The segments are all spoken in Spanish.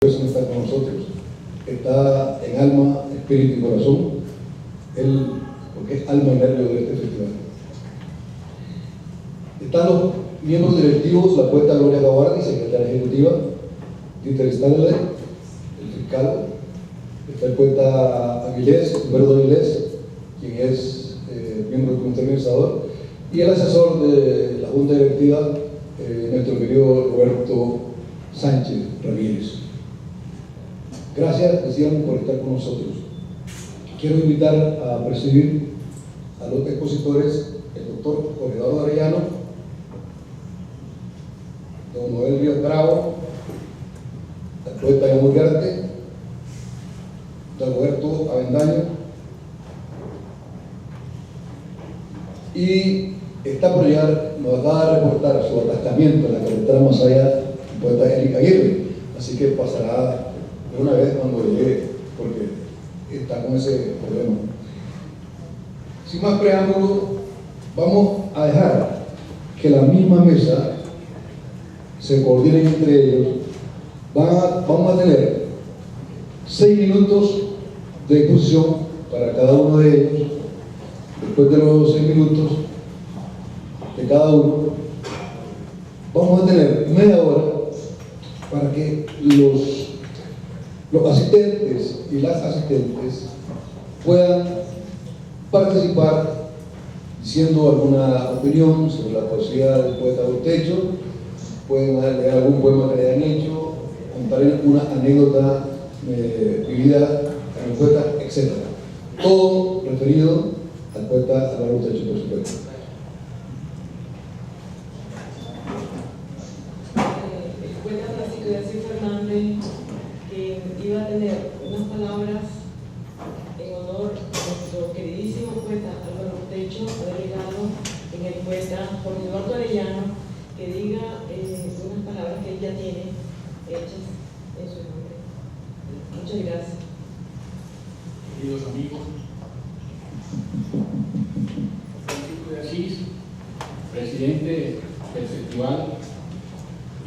eso está con nosotros, está en alma, espíritu y corazón, porque es alma y nervio de este festival. Están los miembros directivos, la poeta Gloria Gabardi, secretaria ejecutiva, Dieter Stanley, el fiscal, está el poeta Avilés, Humberto Avilés, quien es miembro del comité organizador, y el asesor de la Junta Directiva, nuestro querido Roberto Sánchez Ramírez. Gracias, decíamos, por estar con nosotros. Quiero invitar a presidir a los expositores, el doctor Jorge Eduardo Arellano, don Noel Ríos Bravo, el poeta Jan Ugarte, don Roberto Avendaño, y está por llegar, nos acaba de reportar su atascamiento en la carretera más allá, el poeta Eric Aguirre, así que pasará de una vez cuando llegue, porque está con ese problema. Sin más preámbulo, vamos a dejar que la misma mesa se coordinen entre ellos. Vamos a tener 6 minutos de exposición para cada uno de ellos. Después de los 6 minutos de cada uno, vamos a tener media hora para que los asistentes y las asistentes puedan participar diciendo alguna opinión sobre la poesía del poeta Urtecho, pueden leer algún poema que le hayan hecho, contar una anécdota vivida con el poeta, etc. Todo referido al poeta Álvaro Urtecho, por supuesto. El poeta Francisco de Asís Fernández, que iba a tener unas palabras en honor a nuestro queridísimo poeta Álvaro Urtecho, delegado en el poeta Jorge Eduardo Arellano, que diga unas palabras que él ya tiene hechas en su nombre. Muchas gracias. Queridos amigos, Francisco de Asís, presidente del Festival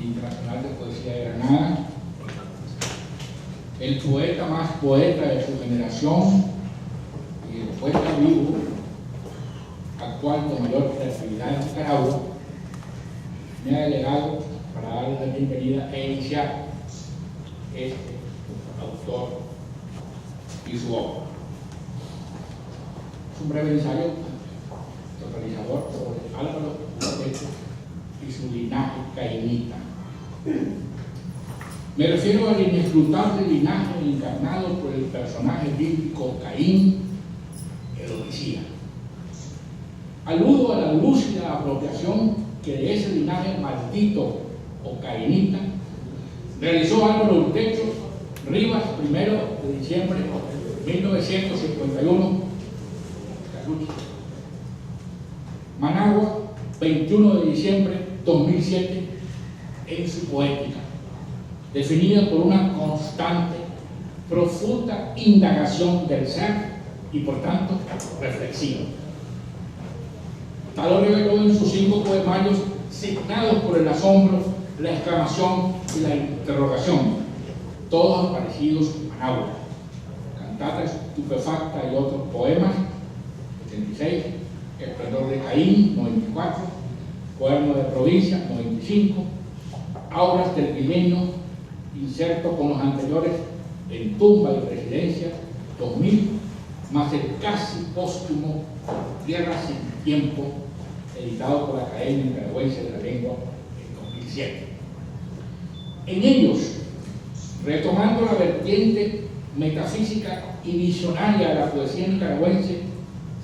Internacional de Poesía de Granada, el poeta más poeta de su generación y el poeta vivo actual con mayor creatividad en Nicaragua, me ha delegado para darle la bienvenida e iniciar este autor y su obra. Es un breve ensayo totalizador sobre Álvaro Urtecho y su linaje cainita. Me refiero al inescrutable linaje encarnado por el personaje bíblico Caín, el homicida. Aludo a la lúcida apropiación que de ese linaje maldito o cainita realizó Álvaro Urtecho Rivas, 1 de diciembre de 1951, Managua, 21 de diciembre de 2007, en su poética, definida por una constante, profunda indagación del ser y por tanto reflexiva. Tal lo reveló en sus 5 poemarios signados por el asombro, la exclamación y la interrogación, todos aparecidos en Managua, Cantata Estupefacta y otros poemas, 76, Esplendor de Caín, 94, Cuaderno de Provincia, 95, Auras del Milenio, inserto con los anteriores en Tumba y Residencia, 2000, más el casi póstumo Tierra sin Tiempo, editado por la Academia Nicaragüense de la Lengua en 2007. En ellos, retomando la vertiente metafísica y visionaria de la poesía nicaragüense,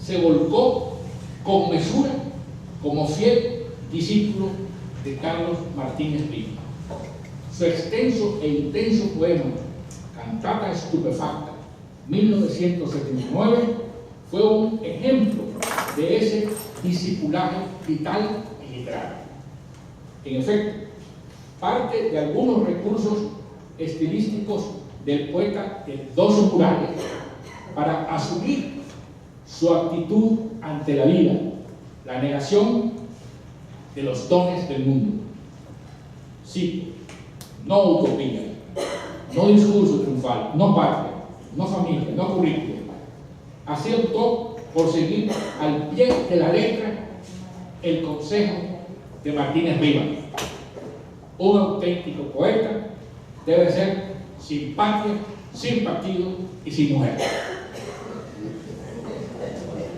se volcó con mesura como fiel discípulo de Carlos Martínez Lima. Su extenso e intenso poema Cantata Estupefacta, 1979, fue un ejemplo de ese discipulaje vital y literario. En efecto, parte de algunos recursos estilísticos del poeta de dos murales para asumir su actitud ante la vida, la negación de los dones del mundo. Sí, no utopía, no discurso triunfal, no patria, no familia, no currículum. Así optó por seguir al pie de la letra el consejo de Martínez Rivas. Un auténtico poeta debe ser sin patria, sin partido y sin mujer.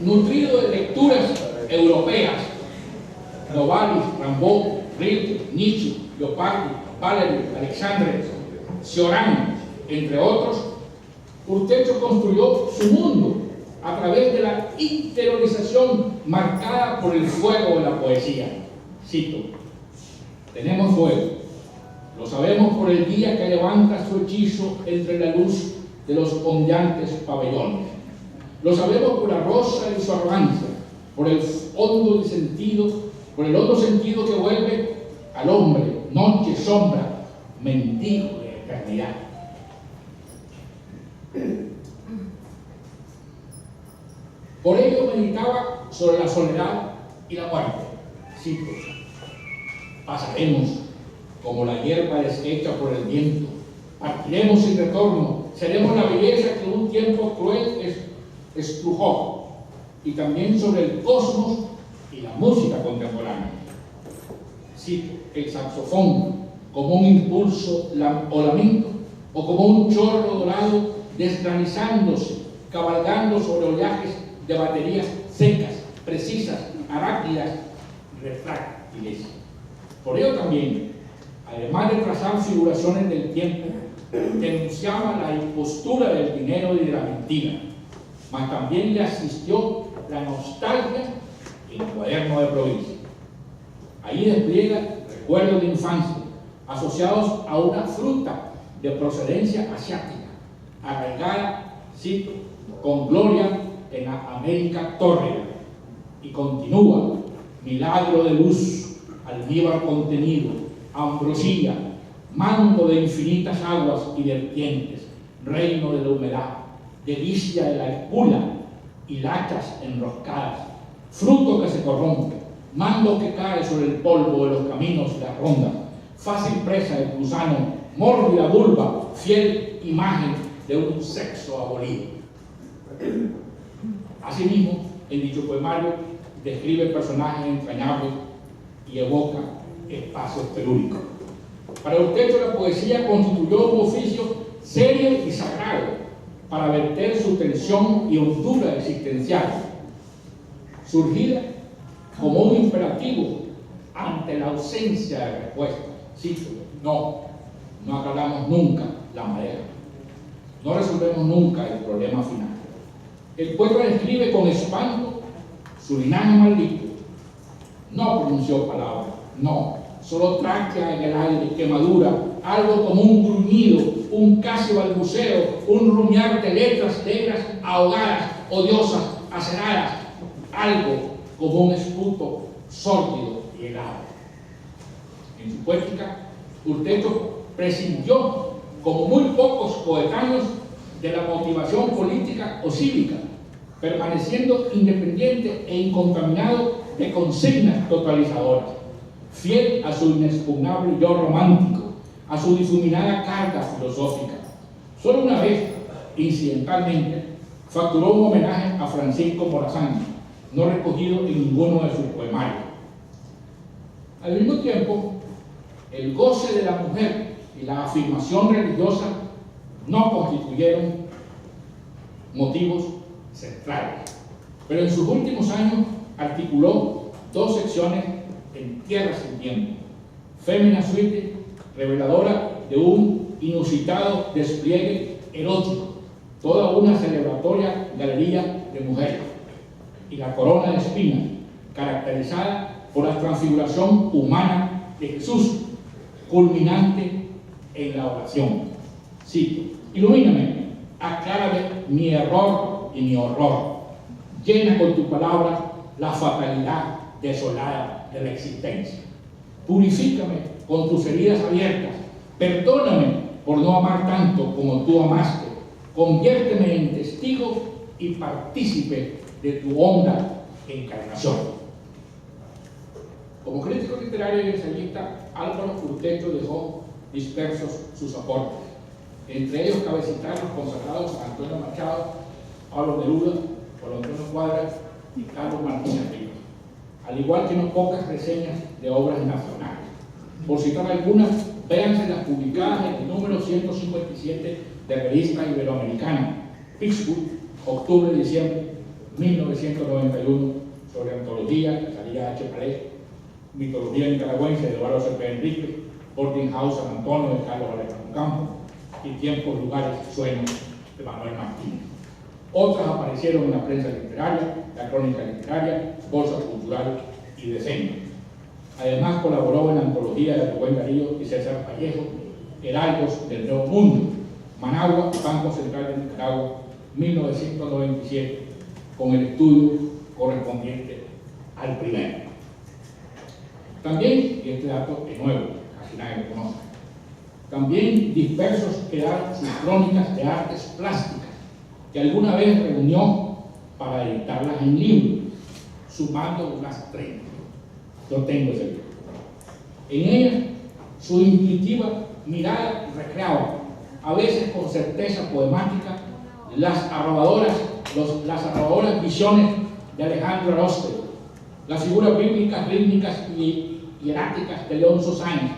Nutrido de lecturas europeas, Novalis, Rimbaud, Rilke, Nietzsche, Leopardi, Valery, Alexandre, Cioran, entre otros, Urtecho construyó su mundo a través de la interiorización marcada por el fuego de la poesía. Cito: tenemos fuego, lo sabemos por el día que levanta su hechizo entre la luz de los ondeantes pabellones. Lo sabemos por la rosa y su arrogancia, por el hondo sentido que vuelve al hombre, noche, sombra, mendigo de eternidad. Por ello meditaba sobre la soledad y la muerte. Cito: pasaremos como la hierba deshecha por el viento, partiremos sin retorno, seremos la belleza que un tiempo cruel estrujó, y también sobre el cosmos y la música contemporánea. Cito: el saxofón como un impulso o lamento, o como un chorro dorado desgranizándose, cabalgando sobre oleajes de baterías secas, precisas, arácnidas, retráctiles. Por ello también, además de trazar figuraciones del tiempo, denunciaba la impostura del dinero y de la mentira, mas también le asistió la nostalgia en el cuaderno de provincia. Ahí despliega recuerdos de infancia asociados a una fruta de procedencia asiática, arraigada, cito, con gloria en la América tórrida, y continúa: milagro de luz, almíbar contenido, ambrosía, manto de infinitas aguas y vertientes, reino de la humedad, delicia de la gula, hilachas enroscadas, fruto que se corrompe, mango que cae sobre el polvo de los caminos de la ronda, fácil presa del gusano, mórbida vulva, fiel imagen de un sexo abolido. Asimismo, en dicho poemario describe personajes entrañables y evoca espacios telúricos. Para Urtecho, la poesía constituyó un oficio serio y sagrado para verter su tensión y hondura existencial, surgida como un imperativo ante la ausencia de respuesta. Cito: no aclaramos nunca la madera, no resolvemos nunca el problema final. El poeta describe con espanto su linaje maldito. No pronunció palabra, no, solo tráquea en el aire, quemadura, algo como un gruñido, un casi balbuceo, un rumiar de letras negras ahogadas, odiosas, aceradas, algo como un esputo sórdido y helado. En su poética, Urtecho prescindió, como muy pocos coetáneos, de la motivación política o cívica, permaneciendo independiente e incontaminado de consignas totalizadoras, fiel a su inexpugnable yo romántico, a su difuminada carga filosófica. Solo una vez, incidentalmente, facturó un homenaje a Francisco Morazán, no recogido en ninguno de sus poemarios. Al mismo tiempo, el goce de la mujer y la afirmación religiosa no constituyeron motivos centrales, pero en sus últimos años articuló dos secciones en Tierra sin Tiempo: Fémina Suite, reveladora de un inusitado despliegue erótico, toda una celebratoria galería de mujeres, y La Corona de Espinas, caracterizada por la transfiguración humana de Jesús, culminante en la oración. Cito: ilumíname, aclárame mi error y mi horror, llena con tu palabra la fatalidad desolada de la existencia, purifícame con tus heridas abiertas, perdóname por no amar tanto como tú amaste, conviérteme en testigo y partícipe de tu honda encarnación. Como crítico literario y ensayista, Álvaro Urtecho dejó dispersos sus aportes. Entre ellos cabe citar los consagrados Antonio Machado, Pablo Neruda, Juan Antonio Cuadra y Carlos Martínez Rivas, al igual que no pocas reseñas de obras nacionales. Por citar algunas, véanse las publicadas en el número 157 de Revista Iberoamericana, Pittsburgh, octubre-diciembre 1991, sobre antología de Casalía H. Pared, mitología nicaragüense de Eduardo Cepeda Enrique, Boarding House San Antonio de Carlos Alejandro Campo y Tiempos, Lugares y Sueños de Manuel Martínez. Otras aparecieron en la prensa literaria, la crónica literaria, Bolsa Cultural y Decenio. Además colaboró en la antología de Rubén Darío y César Vallejo, Heraldos del Nuevo Mundo, Managua, Banco Central de Nicaragua, 1997, con el estudio correspondiente al primero. También, y este dato es nuevo, casi nadie lo conoce, también dispersos quedaron sus crónicas de artes plásticas, que alguna vez reunió para editarlas en libros, sumando unas 30. Yo tengo ese libro. En ella, su intuitiva mirada recreaba, a veces con certeza poemática, las arrobadoras visiones de Alejandro Aróstegui, las figuras bíblicas, rítmicas y hieráticas de Leonzo Sáenz,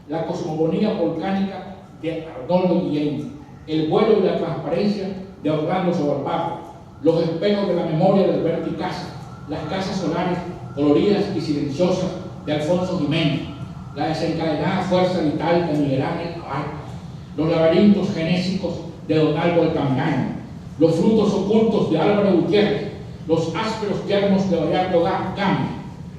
la cosmogonía volcánica de Arnoldo Guillén, el vuelo y la transparencia de Orlando Sobalbarro, los espejos de la memoria de Alberto Icaza, las casas solares coloridas y silenciosas de Alfonso Jiménez, la desencadenada fuerza vital de Miguel Ángel Abad, los laberintos genésicos de Donaldo Altamirano, los frutos ocultos de Álvaro Gutiérrez, los ásperos yermos de Bayardo Gama,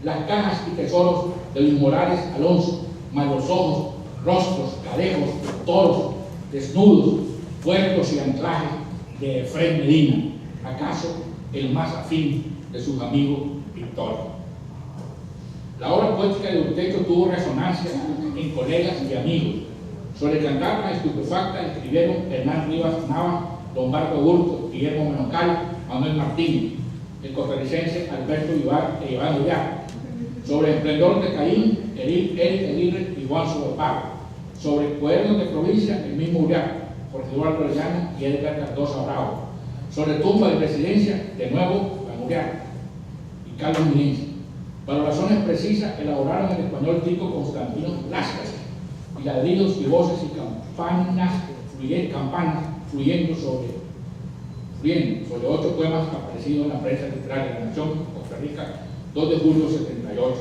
las cajas y tesoros de Luis Morales Alonso, más los ojos, rostros, cadejos, toros, desnudos, puertos y anclajes de Efraín Medina, acaso el más afín de sus amigos pictóricos. La obra poética de Urtecho tuvo resonancia en colegas y amigos. Sobre Cantarla Estupefacta escribieron Hernán Rivas Nava, Lombardo Hurto, Guillermo Menocal, Manuel Martínez, el costarricense Alberto Ibar e Iván Ullar. Sobre Esplendor de Caín, Eric Aguirre y Juan Sobalbarro. Sobre Cuadernos de Provincia, el mismo Ullar, Jorge Eduardo Arellano y Edgar Cardosa Bravo. Sobre Tumba de Presidencia, de nuevo, Juan Ullar y Carlos Minense. Valoraciones precisas elaboraron en español Tico Constantino Lascas, y ladridos y voces y campanas fluyendo sobre 8 poemas aparecidos en la prensa literaria de la Nación, Costa Rica, 2 de julio 78.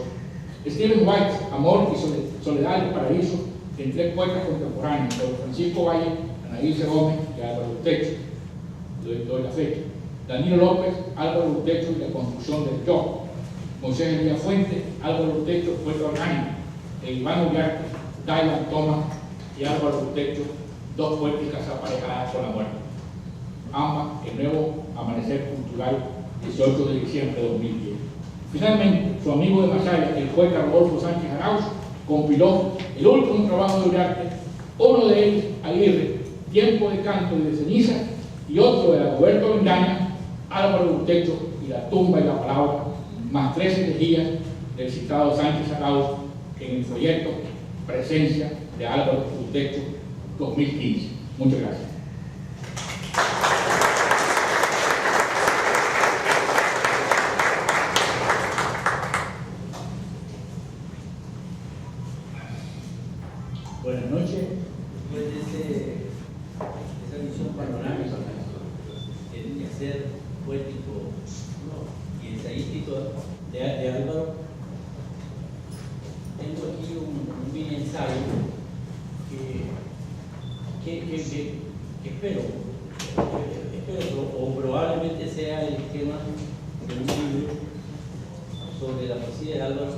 Stephen White, Amor y Soledad del Paraíso, en 3 poetas contemporáneos, sobre Francisco Valle, Anaíse Gómez y Álvaro Urtecho. Doy la fecha. Danilo López, Álvaro Urtecho y la construcción del yo. Moisés Elías Fuente, Álvaro Urtecho, poeta orgánico. E Iván Uriarte, Dylan Thomas y Álvaro Urtecho, 2 poéticas aparejadas con la muerte. Ambas en Nuevo Amanecer Cultural, 18 de diciembre de 2010. Finalmente, su amigo de Masaya, el poeta Rodolfo Sánchez Arauz, compiló el último trabajo de Uriarte, uno de ellos, Aguirre, Tiempo de Canto y de Ceniza, y otro de Dagoberto Bendaña, Álvaro Urtecho y la Tumba y la Palabra, más 13 elegías del citado Sánchez Arauz en el proyecto Presencia de Álvaro Urtecho 2015. Muchas gracias. Buenas noches. Después de esa visión panorámica, el quehacer poético y ensayístico de Álvaro, tengo aquí un mini ensayo que espero o probablemente sea el tema de un libro sobre la poesía de Álvaro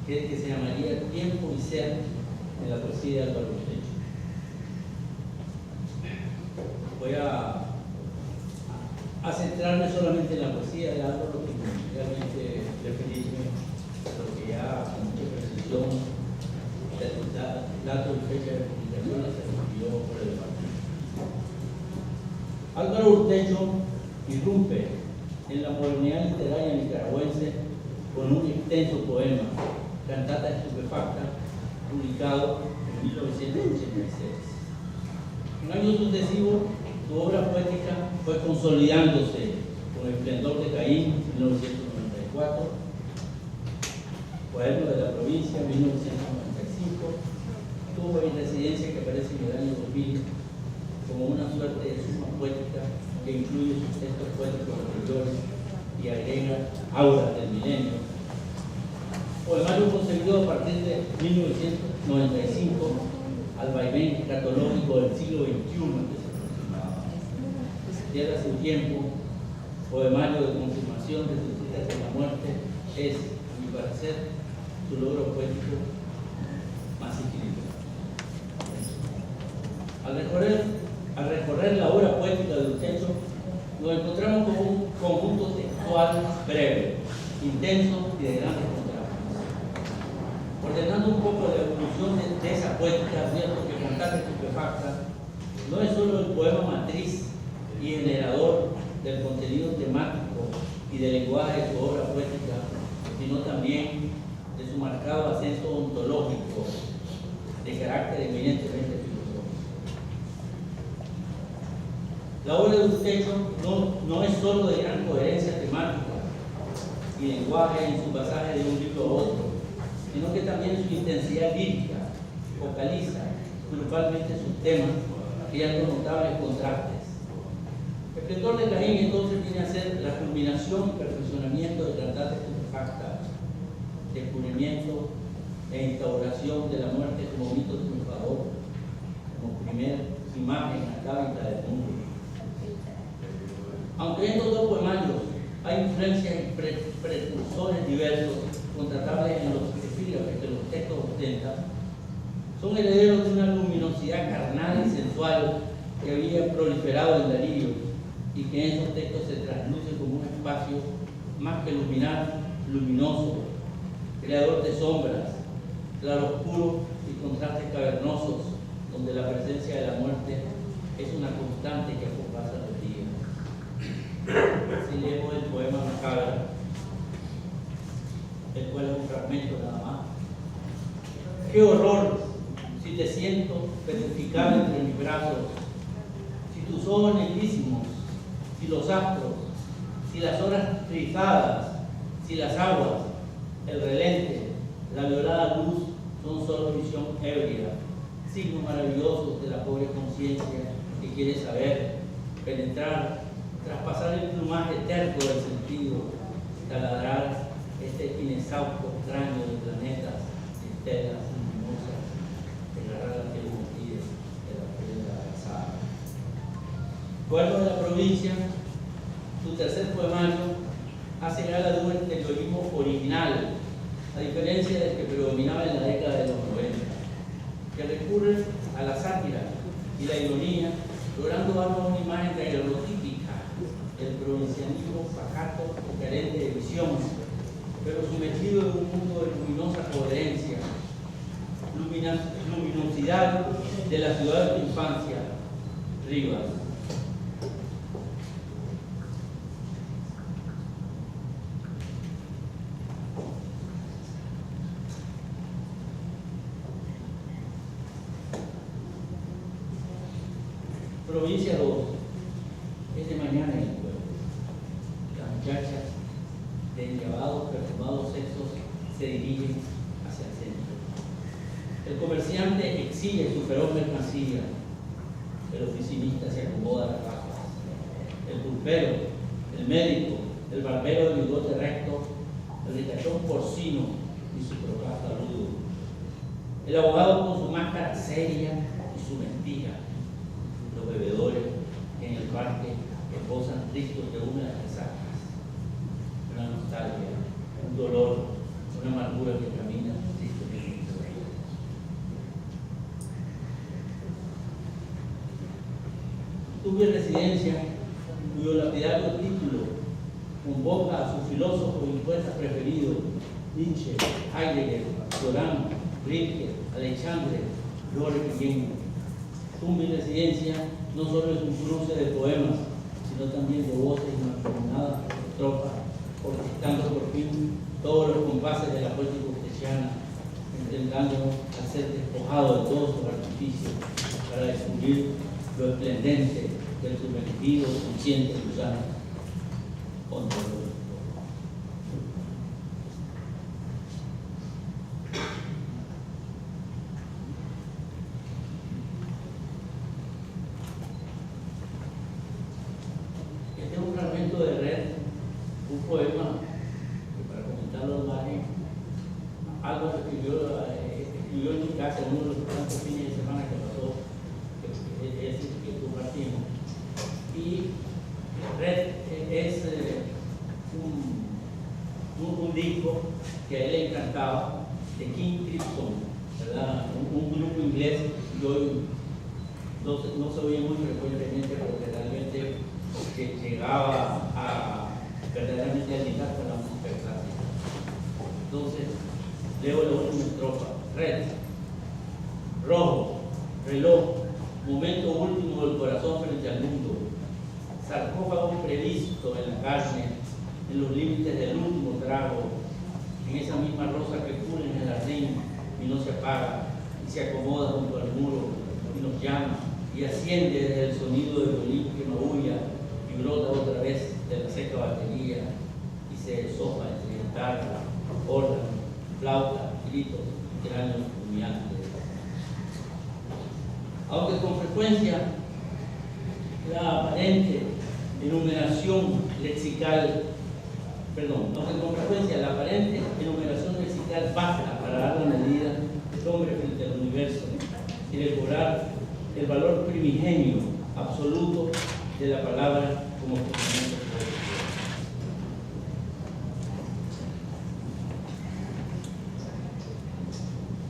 que se llamaría Tiempo y Ser en la poesía de Álvaro Urtecho. Voy a centrarme solamente en la poesía de Álvaro, que realmente referirme a lo que ya con mucha precisión, datos y fecha de publicaciones se recibió por el departamento. Álvaro Urtecho irrumpe en la modernidad literaria nicaragüense con un extenso poema, Cantata Estupefacta, publicado en 1986. En años sucesivos, su obra poética fue consolidándose con El esplendor de Caín, 1994, Cuaderno de la provincia, 1995, tuvo en Residencia, que aparece en el año 2000, como una suerte de suma poética que incluye sus textos poéticos anteriores y agrega Aura del Milenio. Poemario concebido a partir de 1995 al vaivén escatológico del siglo XXI que se aproximaba. Tierra sin tiempo, poemario de confirmación de sus citas en la muerte, es, a mi parecer, su logro poético más equilibrado. Al recorrer la obra poética de Ustecho, nos encontramos con un conjunto textual breve, intenso y de grandes contrastes. Ordenando un poco la evolución de esa poética, cierto que Cantate Estupefacta no es solo el poema matriz y generador del contenido temático y del lenguaje de su obra poética, sino también de su marcado ascenso ontológico de carácter eminentemente filosófico. La obra de Ustecho no es solo de gran coherencia temática y lenguaje en su pasaje de un libro a otro, sino que también su intensidad lírica focaliza grupalmente sus temas y algo notables contrastes. El esplendor de Caín entonces viene a ser la culminación y perfeccionamiento de Cantate Estupefacta, descubrimiento e instauración de la muerte como mito triunfador, como primer imagen acábica del mundo. Aunque en estos dos poemarios hay influencias y precursores diversos, contratables en los epígrafes que los textos ostentan, son herederos de una luminosidad carnal y sensual que había proliferado en Darío y que en esos textos se trasluce como un espacio más que luminoso, creador de sombras, claroscuro y contrastes cavernosos, donde la presencia de la muerte es una constante que acompasa los días. Así leemos el poema Macabra, el cual es un fragmento nada más. ¡Qué horror si te siento petrificado entre mis brazos! Si tus ojos negrísimos, si los astros, si las horas rizadas, si las aguas, el relente, la violada luz son solo visión ebria, signos maravillosos de la pobre conciencia que quiere saber, penetrar, traspasar el plumaje terco del sentido, taladrar este inexhausto cráneo de planetas, de estelas luminosas, agarrar la piel metida de la piel abrazada. Cuaderno de la provincia, su tercer poemario, hace gala de un exteriorismo original, a diferencia del que predominaba en la década de los 90, que recurre a la sátira y la ironía, logrando darnos una imagen daguerrotípica del provincianismo pacato y carente de visión, pero sumergido en un mundo de luminosa coherencia, luminosidad de la ciudad de tu infancia, Rivas. Provincia 2, es de mañana en el pueblo. Las muchachas de enllavados, perfumados sexos se dirigen hacia el centro. El comerciante exige su feroz mercancía. El oficinista se acomoda las gafas. El pulpero, el médico, el barbero de bigote recto, el ricachón porcino y su procaz saludo. El abogado con su máscara seria y su mentira. Los bebedores en el parque que posan tristes de una de las resacas, una nostalgia, un dolor, una amargura que camina tristemente sobre ellos. Tuve residencia cuyo lapidario título convoca a sus filósofos y poetas preferidos, Nietzsche, Heidegger, Zoran, Rilke, Alexandre, Lore Guillén. Mi residencia no solo es un cruce de poemas, sino también de voces mancomunadas por tropas, orquestando por fin todos los compases de la poética ustechiana, intentando al ser despojado de todos sus artificios para descubrir lo esplendente del sumergido consciente gusano ontológico. Este es un fragmento de Red, un poema que, para comentarlo más, algo que escribió en mi casa en uno de los tantos fines de semana que pasó, que compartimos. Y Red es un disco que a él le encantaba, de King Crimson, ¿verdad? Un grupo inglés que hoy no se oye muy frecuentemente, pero que realmente llegaba a verdaderamente alinear con la música clásica. Entonces, leo la última estrofa. Red, rojo, reloj, momento último del corazón frente al mundo, sarcófago previsto en la carne, en los límites del último trago, en esa misma rosa que pula en el jardín y no se apaga, y se acomoda junto al muro y nos llama y asciende desde el sonido del violín que maulla y brota otra vez de la seca batería y se deshoja entre guitarra, órgano, flauta, gritos, cráneos humeantes. Aunque con frecuencia la aparente enumeración lexical basta para dar la medida del hombre frente al universo y de cobrar el valor primigenio absoluto de la palabra como fundamento poético.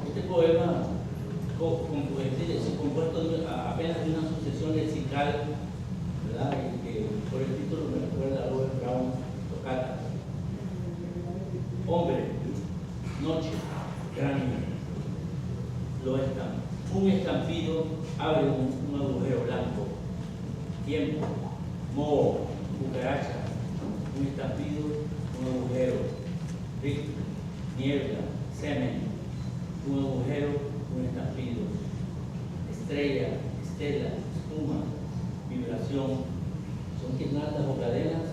Este poema compuesto apenas de una sucesión lexical, ¿verdad? Que por el título me recuerda a Robert Brown, Tocata. Hombre, noche, cráneo, un estampido abre un agujero blanco. Tiempo, moho, cucaracha, un estampido, un agujero. Rico, niebla, semen, un agujero, un estampido. Estrella, estela, espuma, vibración. ¿Son guirnaldas o cadenas?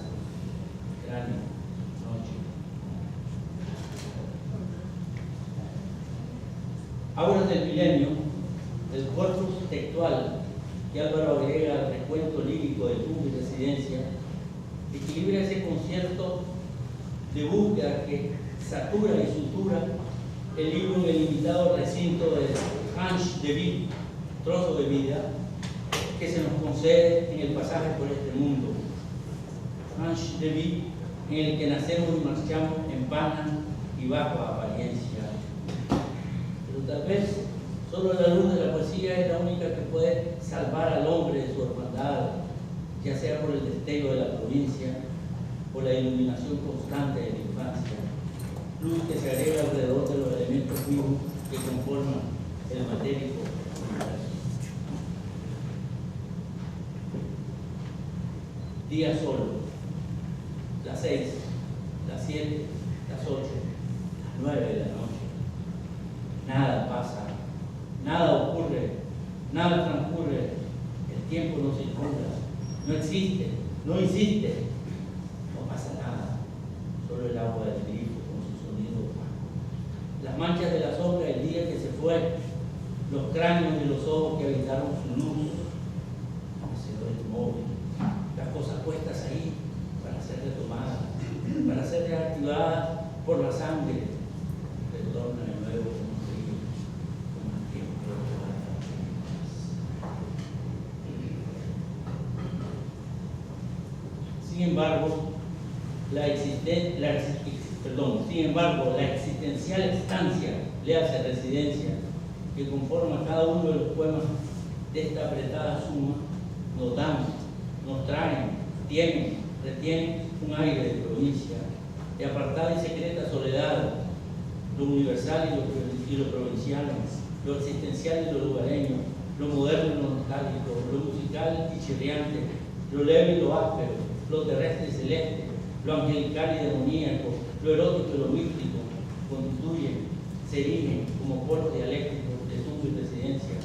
Cráneo, noche. Auras del milenio, el corpus textual que Álvaro agrega al recuento lírico de tu residencia, equilibra ese concierto de búsqueda que satura y sutura el libro en el limitado recinto de Tranche de Vie, trozo de vida, que se nos concede en el pasaje por este mundo. Tranche de Vie, en el que nacemos y marchamos en vana y bajo apariencia. Pero tal vez solo la luz de la poesía es la única que puede salvar al hombre de su orfandad, ya sea por el destello de la provincia o la iluminación constante de la infancia, luz que se agrega alrededor de los elementos vivos que conforman el matérico universo. Día solo, las 6, las 7, las 8, las 9 de la noche. Nada pasa, nada ocurre, nada transcurre, el tiempo no circula, no existe, no insiste, no pasa nada, solo el agua del grifo con su sonido. Las manchas de la sombra el día que se fue, los cráneos y los ojos que habitaron su luz, el móvil, las cosas puestas ahí para ser retomadas, para ser reactivadas por la sangre, retorna de nuevo como un río, como el tiempo de la Sin embargo, la existencial estancia, le hace residencia, que conforma cada uno de los poemas de esta apretada suma, nos dan, nos traen, retienen un aire de provincia, de apartada y secreta soledad, lo universal y lo provincial, lo existencial y lo lugareño, lo moderno y lo nostálgico, lo musical y chirriante, lo leve y lo áspero, lo terrestre y celeste, lo angelical y demoníaco, lo erótico y lo místico, constituyen, se erigen como polos dialécticos de su residencia,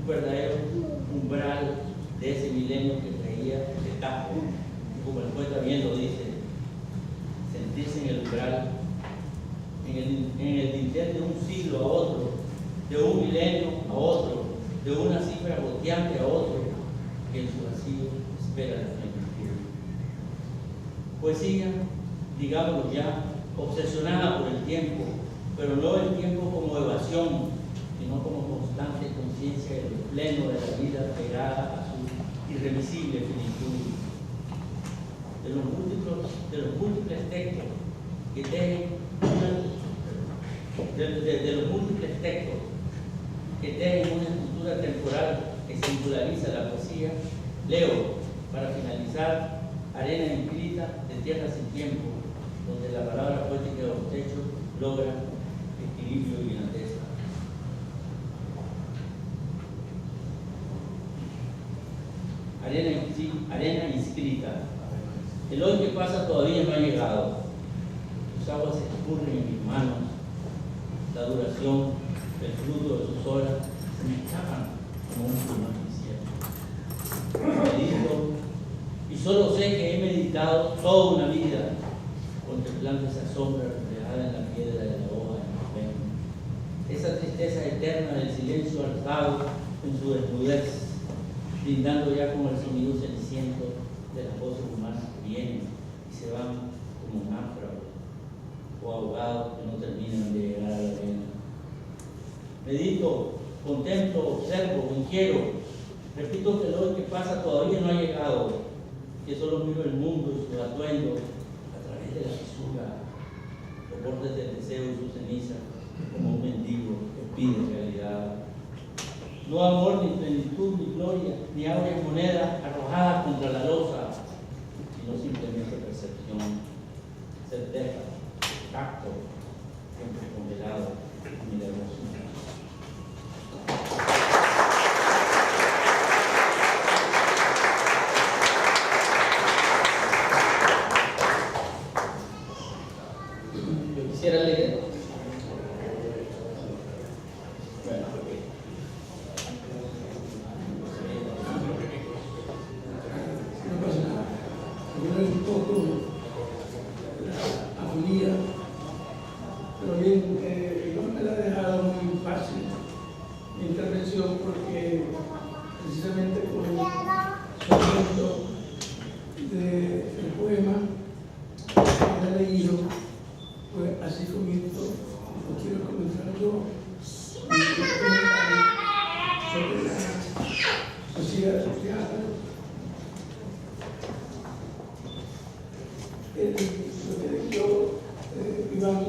un verdadero umbral de ese milenio que traía de tajo, como el poeta bien lo dice, sentirse en el umbral, en el dintel de un siglo a otro, de un milenio a otro, de una cifra goteante a otro, que en su vacío espera la plenitud. Poesía, digámoslo ya, obsesionada por el tiempo, pero no el tiempo como evasión, sino como constante conciencia del pleno de la vida pegada a su irremisible finitud. De los múltiples textos que tejen una estructura temporal que singulariza la poesía, leo, para finalizar, Arena inscrita de tierra sin tiempo, donde la palabra poética de los techos logra equilibrio y grandeza. Arena inscrita. El hoy que pasa todavía no ha llegado. Sus aguas se escurren en mis manos. La duración, el fruto de sus horas, se me escapan como un plumón incierto. Medito, y solo sé que he meditado toda una vida contemplando esa sombra reflejada en la piedra de la hoja en el esa tristeza eterna del silencio alzado en su desnudez, brindando ya con el sonido ceniciento de las voces humanas que vienen y se van como náufragos o ahogados que no terminan de llegar a la arena. Medito, contemplo, observo, inquiero. Repito que el hoy que pasa todavía no ha llegado, que solo miro el mundo y sus atuendos a través de la fisura, los bordes del deseo y su ceniza, como un mendigo que pide realidad. No amor, ni plenitud, ni gloria, ni áureas monedas arrojadas contra la losa, sino simplemente percepción, certeza, tacto, siempre congelado y la hermosura. Yo quisiera leer. Un poco la agonía, pero bien, no me la ha dejado muy fácil mi intervención porque precisamente con el fragmento del poema que he leído, pues así comienzo, lo quiero comentar yo, sobre la poesía asociada. Lo que yo, Iván,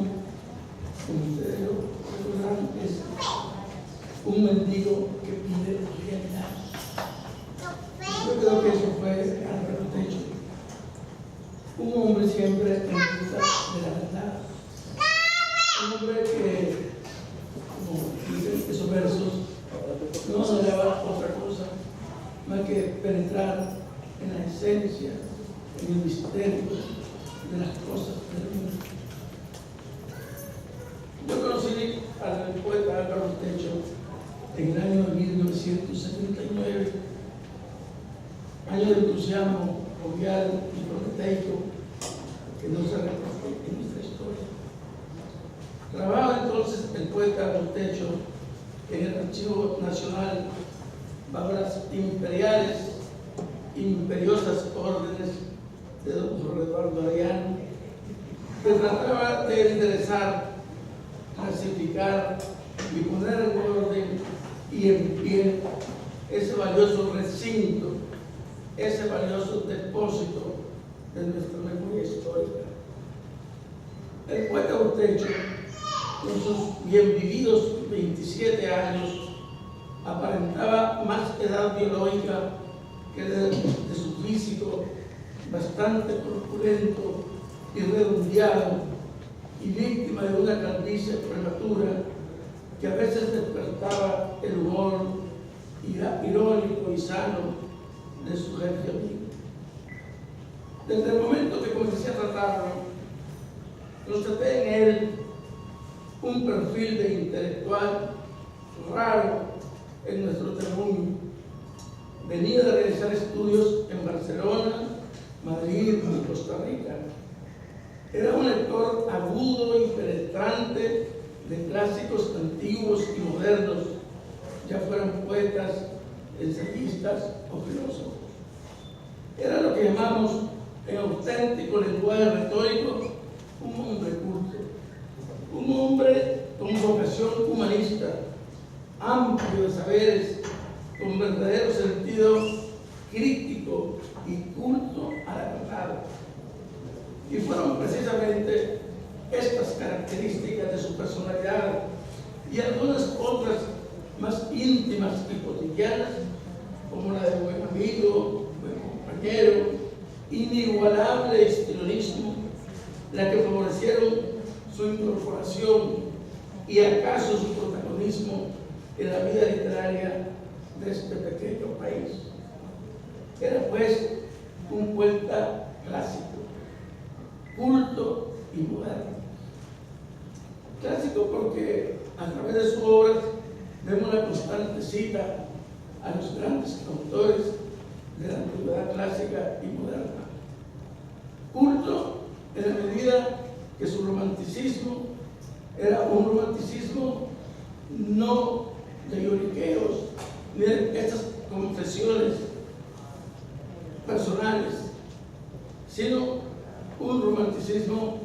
como ustedes lo recordarán, es un mendigo que pide realidad. Yo creo que eso fue Álvaro Techo. Un hombre siempre en busca de la verdad. Un hombre que, como dicen esos versos, no se hallaba otra cosa más que penetrar en la esencia, en el misterio de las cosas del mundo. Yo conocí al poeta Álvaro Techo en el año 1979, año de entusiasmo jovial y proteico que no se recoge en nuestra historia. Trabajaba entonces el poeta Álvaro Techo en el Archivo Nacional bajo las imperiosas órdenes de don Jorge Eduardo Arellano, que trataba de enderezar, clasificar y poner en orden y en pie ese valioso recinto, ese valioso depósito de nuestra memoria histórica. El poeta Techo, con sus bien vividos 27 años, aparentaba más edad biológica que de su físico bastante corpulento y redondeado y víctima de una calvicie prematura que a veces despertaba el humor irónico y sano de su jefe amigo. Desde el momento que comencé a tratarlo, constaté en él un perfil de intelectual raro en nuestro terruño, venía de realizar estudios en Barcelona, Madrid y Costa Rica. Era un lector agudo y penetrante de clásicos antiguos y modernos, ya fueran poetas, ensayistas o filósofos. Era lo que llamamos en auténtico lenguaje retórico un hombre culto, un hombre con vocación humanista, amplio de saberes, con verdadero sentido crítico y culto a la verdad. Y fueron precisamente estas características de su personalidad y algunas otras más íntimas y cotidianas, como la de buen amigo, buen compañero, inigualable histrionismo, la que favorecieron su incorporación y acaso su protagonismo en la vida literaria de este pequeño país. Era pues un poeta clásico, culto y moderno. Clásico porque a través de sus obras vemos la constante cita a los grandes autores de la antigüedad clásica y moderna. Culto en la medida que su romanticismo era un romanticismo no de lloriqueos ni de estas confesiones personales, sino un romanticismo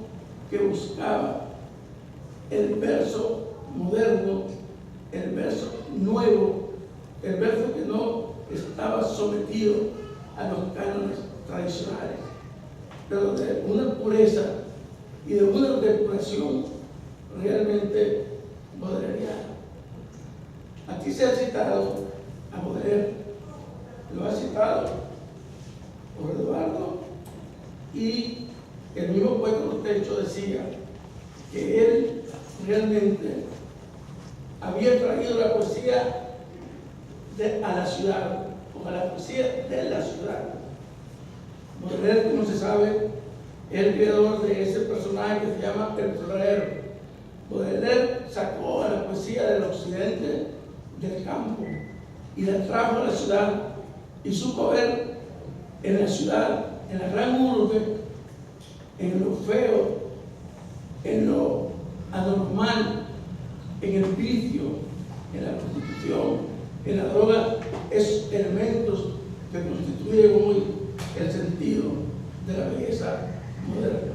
que buscaba el verso moderno, el verso nuevo, el verso que no estaba sometido a los cánones tradicionales, pero de una pureza y de una depuración realmente bodleiana. Aquí se ha citado a Baudelaire, lo ha citado por Eduardo, y el mismo poeta Urtecho decía que él realmente había traído la poesía a la ciudad, o a la poesía de la ciudad. Baudelaire, como se sabe, es el creador de ese personaje que se llama el florero. Baudelaire sacó a la poesía del occidente del campo y la trajo a la ciudad, y supo ver en la ciudad, en la gran urbe, en lo feo, en lo anormal, en el vicio, en la prostitución, en la droga, esos elementos que constituyen hoy el sentido de la belleza moderna.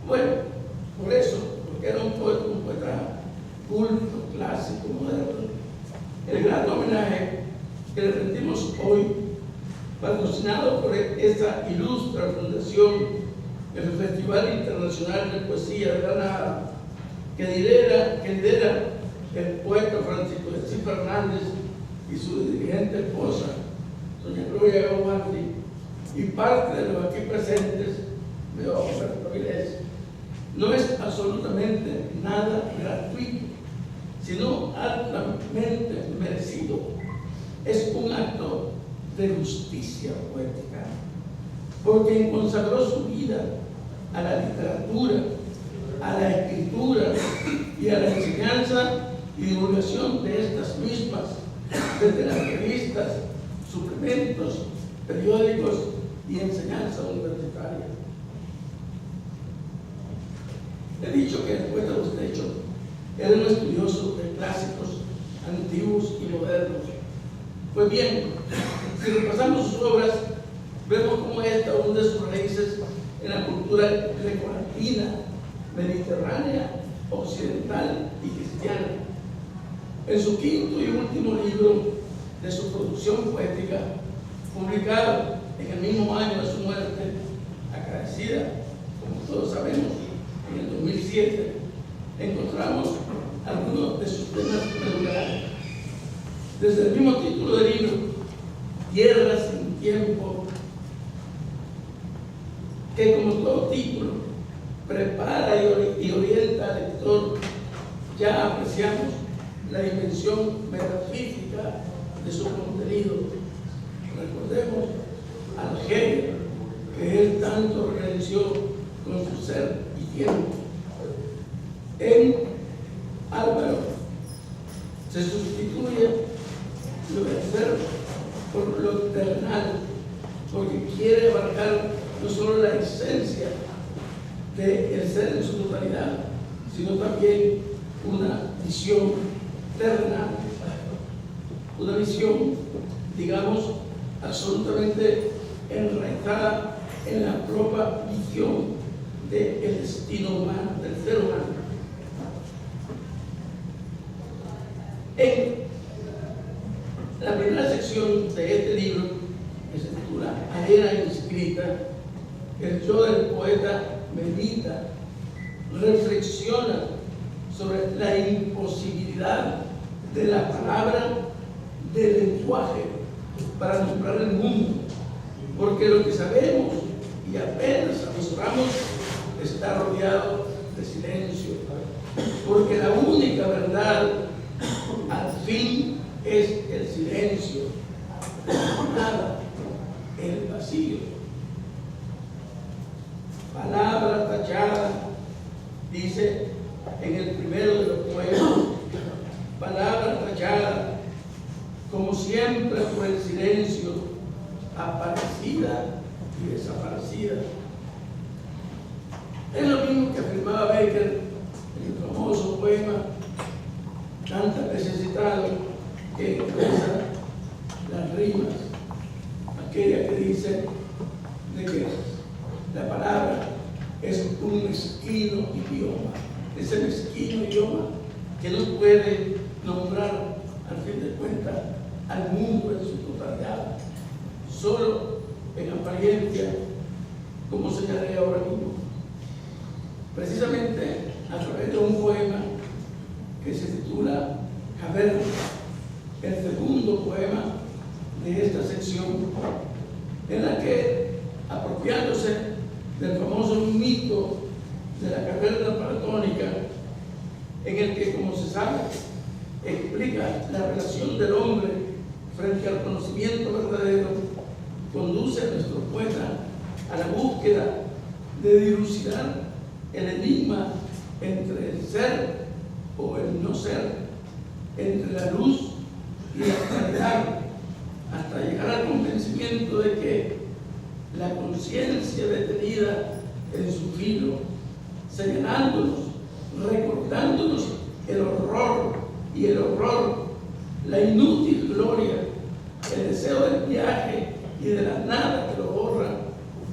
Bueno, por eso, porque era un poeta culto, clásico, moderno, el gran homenaje que le rendimos hoy, patrocinado por esta ilustre fundación, el Festival Internacional de Poesía de Granada, que lidera el poeta Francisco de Asís Fernández y su dirigente esposa, doña Gloria Gaubardi, y parte de los aquí presentes, veo a Roberto Avilés. No es absolutamente nada gratuito, sino altamente merecido. Es un acto de justicia poética, por quien consagró su vida a la literatura, a la escritura y a la enseñanza y divulgación de estas mismas, desde las revistas, suplementos, periódicos y enseñanza universitaria. He dicho que el poeta Urtecho era un estudioso de clásicos antiguos y modernos. Pues bien, si repasamos sus obras, vemos cómo esta hunde sus raíces en la cultura grecolatina, mediterránea, occidental y cristiana. En su quinto y último libro de su producción poética, publicado en el mismo año de su muerte, acaecida, como todos sabemos, en el 2007, encontramos algunos de sus temas medulares. Desde el mismo título del libro, Tierra sin tiempo, que como todo título prepara y orienta al lector, ya apreciamos la dimensión metafísica de su contenido. Recordemos al genio que él tanto realizó con su ser y tiempo. En Álvaro se sustituye lo de ser terrenal, porque quiere abarcar no solo la esencia del ser en su totalidad, sino también una visión terrenal, una visión, digamos, absolutamente enraizada en la propia visión del destino humano, del ser humano. En la primera sección de este libro, que se titula Arena Inscrita, el yo del poeta medita, reflexiona sobre la imposibilidad de la palabra, del lenguaje, para nombrar el mundo, porque lo que sabemos y apenas avisoramos está rodeado de silencio, porque la única verdad al fin es el silencio, nada, el vacío. Palabra tachada, dice en el primero de los poemas, palabra tachada, como siempre por el silencio, aparecida y desaparecida. Es lo mismo que afirmaba Becker en el famoso poema tantas veces citado, que expresa las rimas, aquella que dice de que la palabra es un mezquino idioma, ese mezquino idioma que no puede nombrar al fin de cuentas al mundo en su totalidad, solo en apariencia, como señalé ahora mismo. Precisamente a través de un poema que se titula Caverna, el segundo poema de esta sección, en la que, apropiándose del famoso mito de la caverna platónica, en el que, como se sabe, explica la relación del hombre frente al conocimiento verdadero, conduce a nuestro poeta a la búsqueda de dilucidar el enigma entre el ser o el no ser, entre la luz y la claridad, hasta llegar al convencimiento de que la conciencia detenida en su filo, señalándonos, recordándonos el horror y el horror, la inútil gloria, el deseo del viaje y de la nada que lo borra,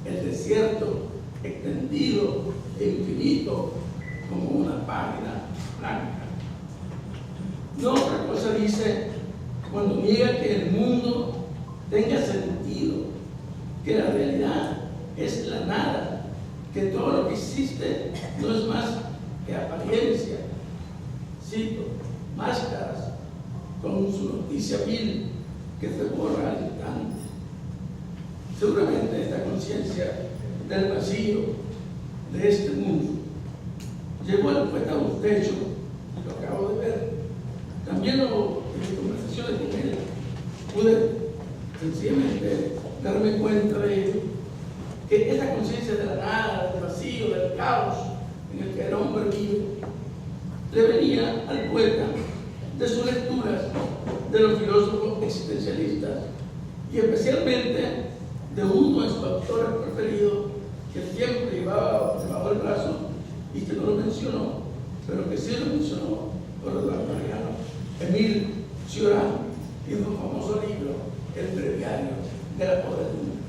el desierto extendido e infinito como una página blanca. No otra cosa dice cuando niega que el mundo tenga sentido, que la realidad es la nada, que todo lo que existe no es más que apariencia. Cito, máscaras con su noticia vil que se borra al instante. Seguramente esta conciencia del vacío de este mundo llegó al poeta Bostecho, lo acabo de ver. También en conversaciones con él pude sencillamente darme cuenta de ello, que esta conciencia de la nada, del vacío, del caos en el que el hombre vive, le venía al poeta de sus lecturas de los filósofos existencialistas y especialmente de uno de sus autores preferidos que siempre llevaba debajo del brazo y que no lo mencionó, pero que sí lo mencionó por Eduardo Galeano, Émile Cioran, y un famoso libro, El Breviario de la Podredumbre.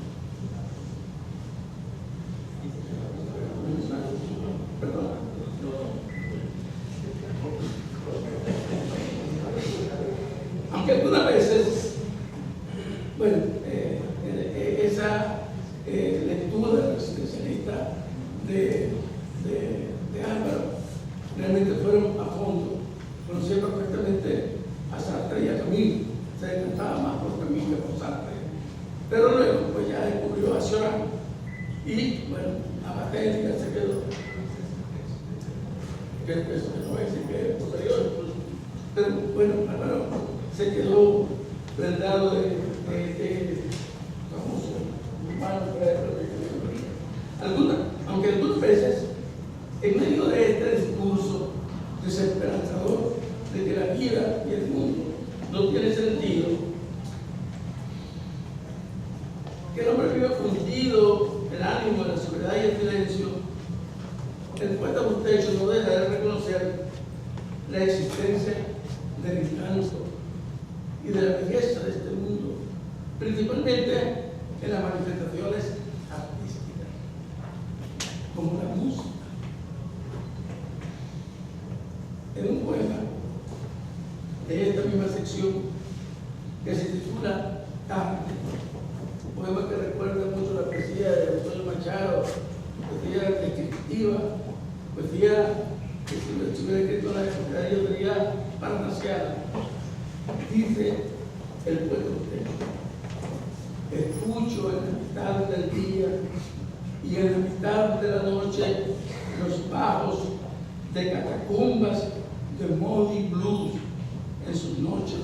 Perdón. Aunque algunas veces, bueno, esa lectura existencialista de Álvaro realmente fueron a fondo. Conocía perfectamente a Sartre y a Camus, se decantaba más por Camus que por Sartre. Pero luego, pues ya descubrió a Cioran y, bueno, a Bataille ya se quedó. Que eso no es que es posterior, pues. Pero bueno, Álvaro se quedó prendado de famoso humano, aunque algunas veces, en medio de este discurso desesperanzador de que la vida y el mundo no tienen sentido, que el hombre vive fundido, el ánimo, la soledad y el silencio, el poeta Bustecho no deja de reconocer la existencia del encanto y de la belleza de este mundo, principalmente en las manifestaciones artísticas, como la música. En un poema de esta misma sección que se titula Tarde, un poema que recuerda mucho la poesía de Antonio Machado, poesía descriptiva, poesía que si lo estuviera escrito en la época de ellos sería parnasiana. Dice el poeta Bustecho: escucho en la mitad del día y en la mitad de la noche los bajos de catacumbas de Moody Blues en sus noches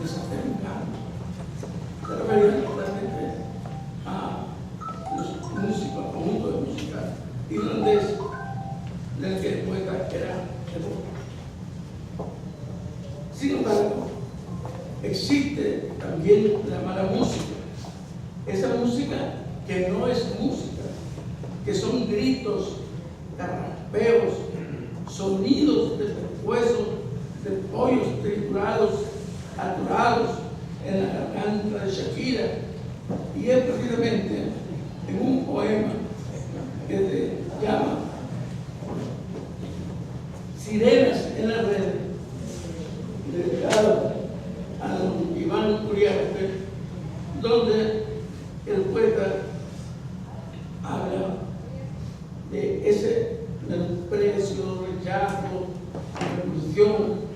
de sacerdocio. Se refería totalmente a los músicos, al conjunto de música irlandés del que el poeta era el poeta. Sin embargo, existe también la mala música, esa música que no es música, que son gritos, carraspeos, sonidos de pescuezos, de pollos triturados, atorados en la garganta de Shakira. Y es precisamente en un poema que se llama Sirenas en la red, dedicado a don Iván Uriarte, donde el poeta habla de ese menosprecio, rechazo, repulsión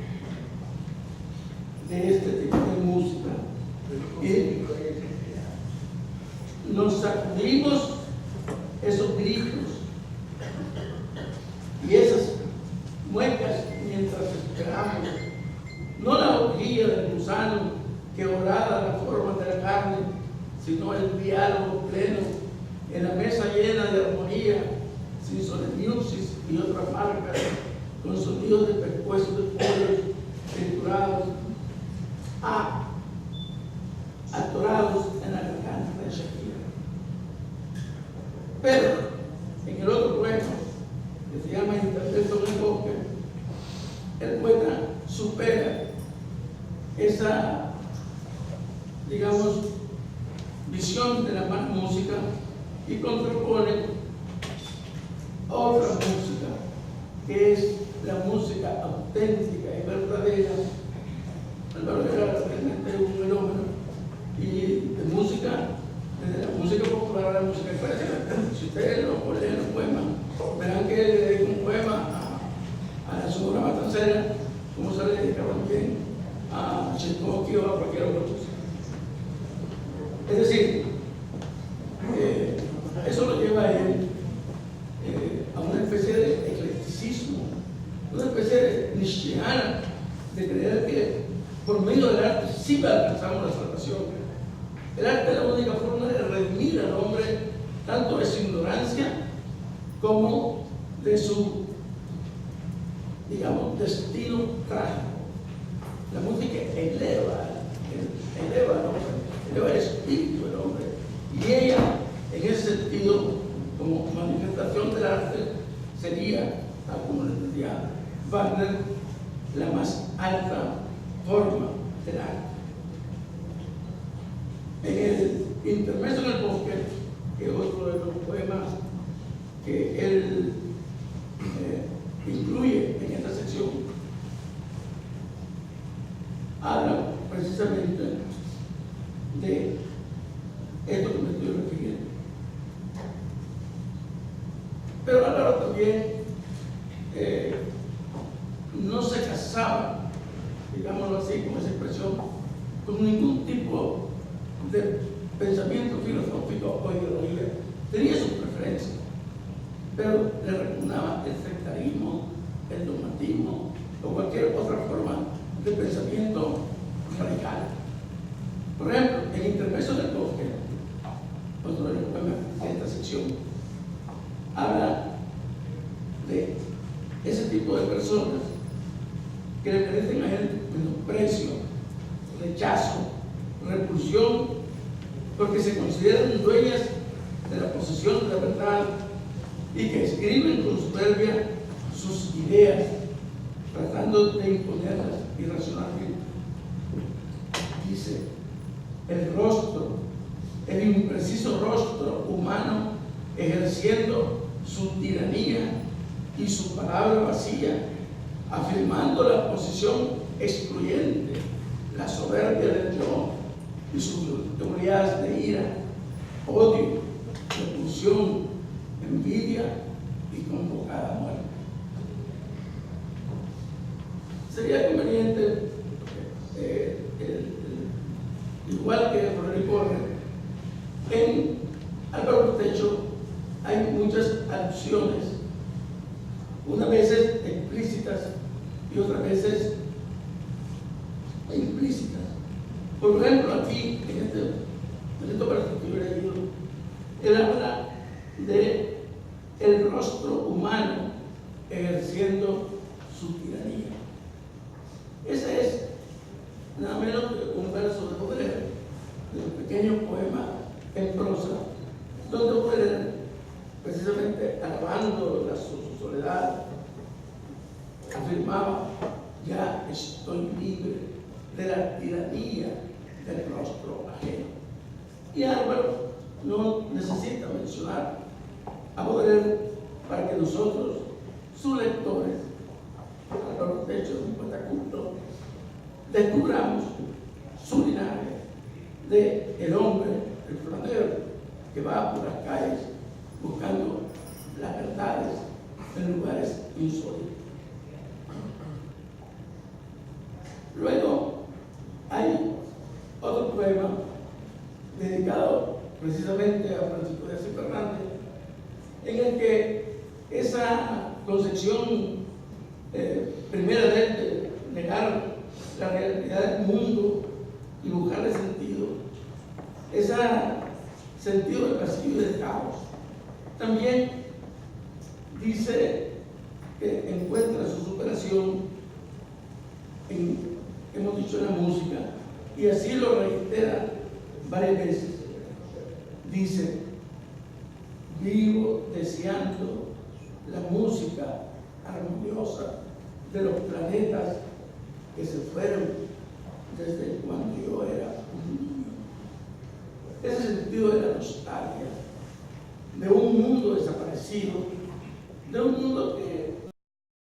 de este tipo de música. Y nos sacudimos esos gritos y esas muecas mientras esperamos, no la orgía del gusano que orada la forma de la carne, sino el diálogo pleno en la mesa llena de armonía, sin solemniusis y otras marcas, con sonidos de pescuezos de pollos triturados, atorados en la garganta de Shakira. Pero en el otro poema, que se llama Intermezzo en el bosque, el poeta supera esa, digamos, visión de la mala música y contrapone otra música, que es la música auténtica y verdadera. Álvaro era realmente un fenómeno y de música, desde la música popular a la música clásica. Si ustedes lo leen los poemas, verán que le dedico un poema a la Sonora Matancera, como se le dedica también a Tchaikovsky o a cualquier otra música. Es decir, eso lo lleva a él a una especie de eclecticismo, una especie de nietzscheana, de creer que por medio del arte sí alcanzamos la salvación. El arte es la única forma de redimir al hombre, tanto de su ignorancia como de su, digamos, destino trágico. La música eleva al hombre, eleva el espíritu del hombre. Y ella, en ese sentido, como manifestación del arte, sería, tal como le decía Wagner, la más alta forma del arte. En el Intermezzo en el bosque, que es otro de los poemas que él incluye en esta sección, habla precisamente de esto que me estoy refiriendo. Pero Álvaro también no se casaba, digámoslo así, con esa expresión, con ningún tipo de pensamiento filosófico o ideología. Tenía sus preferencias, pero le repugnaba el sectarismo, el dogmatismo o cualquier otra forma de pensamiento radical. Por ejemplo, en Intermezzo del bosque, otro de los poemas de esta sección, habla de ese tipo de personas que le merecen a él menosprecio, rechazo, repulsión, porque porque se consideran dueñas de la posesión de la verdad y que escriben con soberbia sus ideas, tratando de imponerlas irracionalmente. Dice, el impreciso rostro humano ejerciendo su tiranía y su palabra vacía, afirmando la posición excluyente, la soberbia del yo y sus oleadas de ira, odio, repulsión, envidia y convocada muerte. Sería conveniente, igual que Rodrigo Borges, en Álvaro Cortecho hay muchas alusiones, unas veces explícitas y otras veces implícitas. Por ejemplo, aquí, en este particular libro, él habla de el rostro humano ejerciendo su tiranía. Ese es nada menos que un verso de Baudelaire, de un pequeño poema en prosa, donde Baudelaire, precisamente alabando su soledad, afirmaba: ya estoy libre de la tiranía del rostro ajeno. Y Álvaro no necesita mencionar a Baudelaire para que nosotros, sus lectores, Álvaro Cortecho, un poeta culto, descubramos su linaje de el hombre, el flanero, que va por las calles buscando las verdades en lugares insólitos. Luego hay otro poema dedicado precisamente a Francisco de Asís Fernández, en el que esa concepción primera de negar la realidad del mundo y buscarle sentido, ese sentido del vacío y del caos, también dice que encuentra su superación hemos dicho, en la música, y así lo reitera varias veces. Dice: vivo deseando la música armoniosa de los planetas que se fueron desde cuando yo era un niño. Ese sentido de la nostalgia, de un mundo desaparecido, de un mundo que